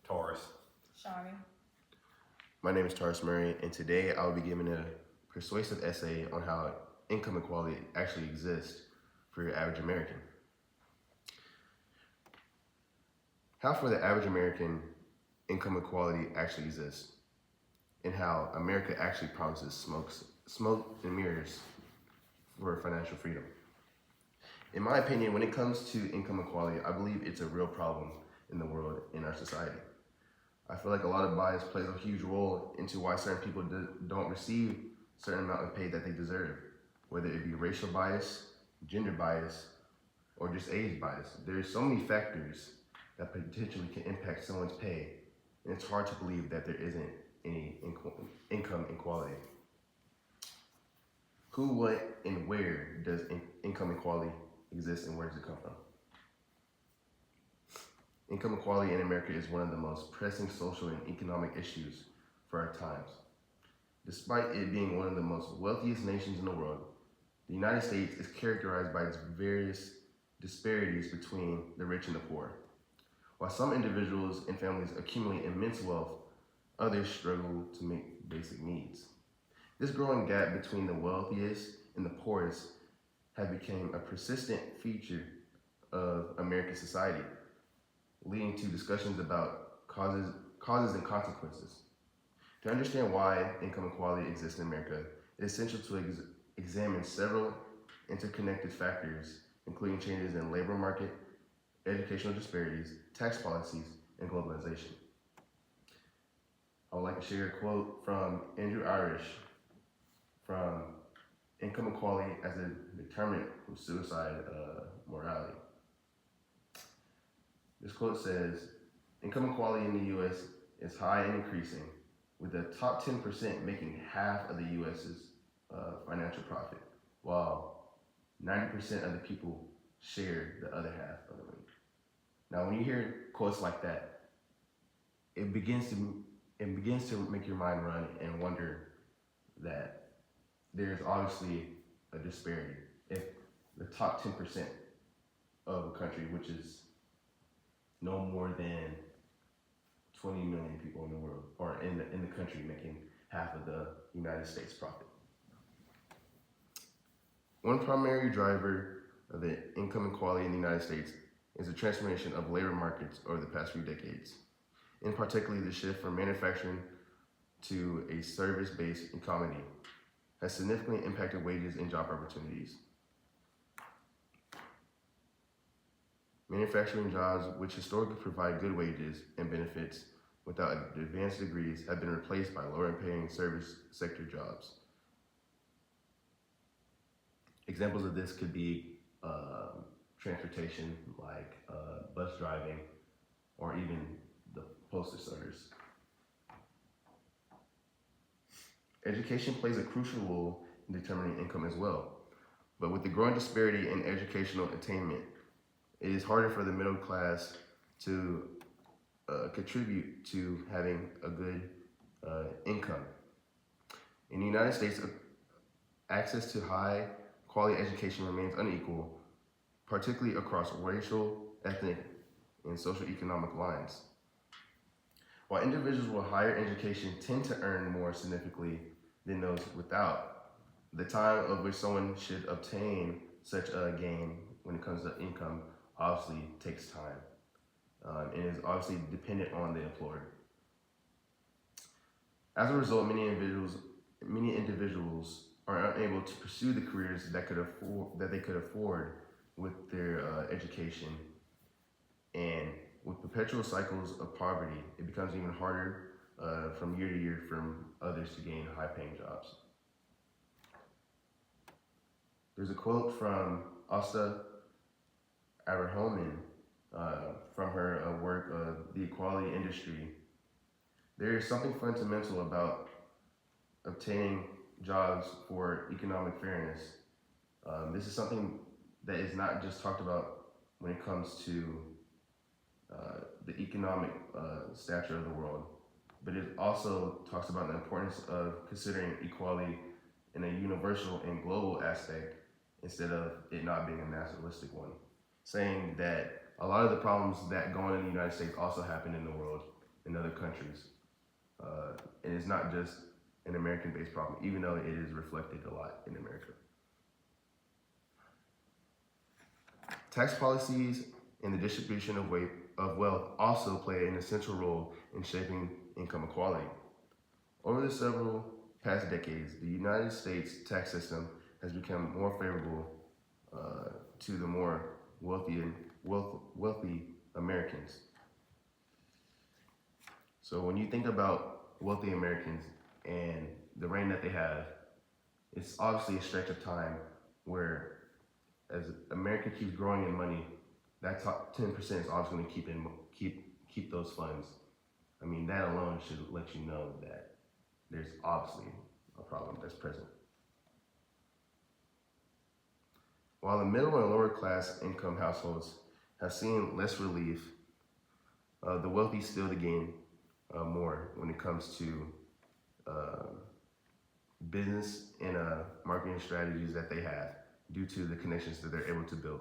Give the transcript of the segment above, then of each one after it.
Taurus. Shari. My name is Taurus Murray, and today I will be giving a persuasive essay on how income equality actually exists for your average American. How for the average American, income equality actually exists, and how America actually promises smoke and mirrors for financial freedom. In my opinion, when it comes to income equality, I believe it's a real problem in the world, in our society. I feel like a lot of bias plays a huge role into why certain people don't receive a certain amount of pay that they deserve, whether it be racial bias, gender bias, or just age bias. There's so many factors that potentially can impact someone's pay, and it's hard to believe that there isn't any income inequality. Who, what, and where does income equality exist, and where does it come from? Income equality in America is one of the most pressing social and economic issues for our times. Despite it being one of the most wealthiest nations in the world, the United States is characterized by its various disparities between the rich and the poor. While some individuals and families accumulate immense wealth, others struggle to meet basic needs. This growing gap between the wealthiest and the poorest has become a persistent feature of American society, leading to discussions about causes and consequences. To understand why income equality exists in America, it is essential to examine several interconnected factors, including changes in labor market, educational disparities, tax policies, and globalization. I would like to share a quote from Andrew Irish from Income Equality as a Determinant of Suicide Morality. This quote says, income equality in the U.S. is high and increasing, with the top 10% making half of the U.S.'s financial profit, while 90% of the people share the other half of the money. Now, when you hear quotes like that, it begins to make your mind run and wonder that there's obviously a disparity. If the top 10% of a country, which is no more than 20 million people in the world, or in the country, making half of the United States profit. One primary driver of the income inequality in the United States is the transformation of labor markets over the past few decades. In particular, the shift from manufacturing to a service-based economy has significantly impacted wages and job opportunities. Manufacturing jobs, which historically provide good wages and benefits without advanced degrees, have been replaced by lower paying service sector jobs. Examples of this could be transportation, like bus driving, or even the postal service. Education plays a crucial role in determining income as well, but with the growing disparity in educational attainment, it is harder for the middle class to contribute to having a good income. In the United States, access to high quality education remains unequal, particularly across racial, ethnic, and socioeconomic lines. While individuals with higher education tend to earn more significantly than those without, the time of which someone should obtain such a gain when it comes to income obviously takes time and is obviously dependent on the employer. As a result, many individuals are unable to pursue the careers that they could afford with their education, and with perpetual cycles of poverty, it becomes even harder from year to year for others to gain high-paying jobs. There's a quote from Asta Abrahamson from her work, The Equality Industry. There is something fundamental about obtaining jobs for economic fairness. This is something that is not just talked about when it comes to the economic stature of the world, but it also talks about the importance of considering equality in a universal and global aspect instead of it not being a nationalistic one, saying that a lot of the problems that go on in the United States also happen in the world, in other countries. And it's not just an American-based problem, even though it is reflected a lot in America. Tax policies and the distribution of wealth also play an essential role in shaping income equality. Over the several past decades, the United States tax system has become more favorable to the more wealthy Americans. So when you think about wealthy Americans and the reign that they have, it's obviously a stretch of time where, as America keeps growing in money, that top 10% is obviously going to keep those funds. I mean, that alone should let you know that there's obviously a problem that's present. While the middle and lower class income households have seen less relief, the wealthy still to gain more when it comes to business and marketing strategies that they have due to the connections that they're able to build.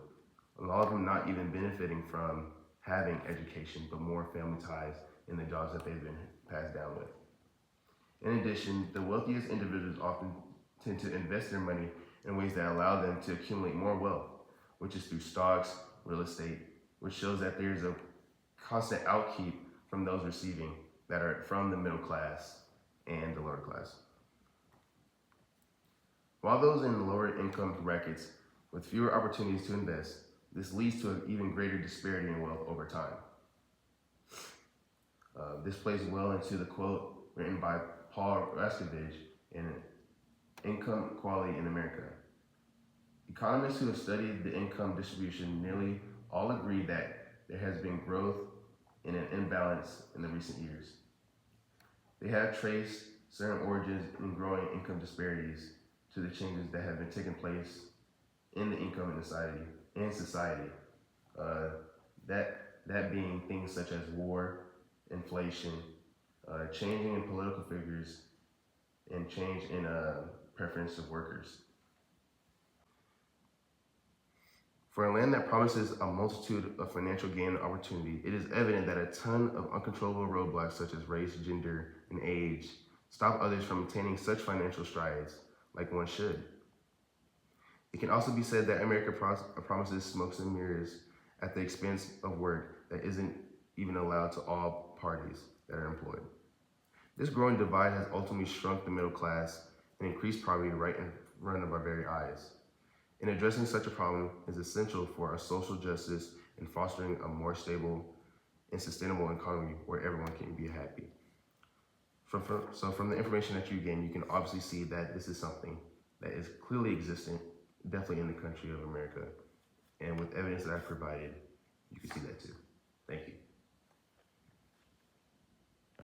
A lot of them not even benefiting from having education, but more family ties in the jobs that they've been passed down with. In addition, the wealthiest individuals often tend to invest their money in ways that allow them to accumulate more wealth, which is through stocks, real estate, which shows that there's a constant outkeep from those receiving that are from the middle class and the lower class. While those in lower income brackets with fewer opportunities to invest, this leads to an even greater disparity in wealth over time. This plays well into the quote written by Paul Raskovich in Income Equality in America. Economists who have studied the income distribution nearly all agree that there has been growth and an imbalance in the recent years. They have traced certain origins in growing income disparities to the changes that have been taking place in the income in society. That being things such as war, inflation, changing in political figures, and change in preference of workers. For a land that promises a multitude of financial gain and opportunity, it is evident that a ton of uncontrollable roadblocks such as race, gender, and age stop others from attaining such financial strides like one should. It can also be said that America promises smokes and mirrors at the expense of work that isn't even allowed to all parties that are employed. This growing divide has ultimately shrunk the middle class and increased poverty right in front of our very eyes. And addressing such a problem is essential for our social justice and fostering a more stable and sustainable economy where everyone can be happy. So from the information that you gain, you can obviously see that this is something that is clearly existent, definitely in the country of America. And with evidence that I've provided, you can see that too. Thank you.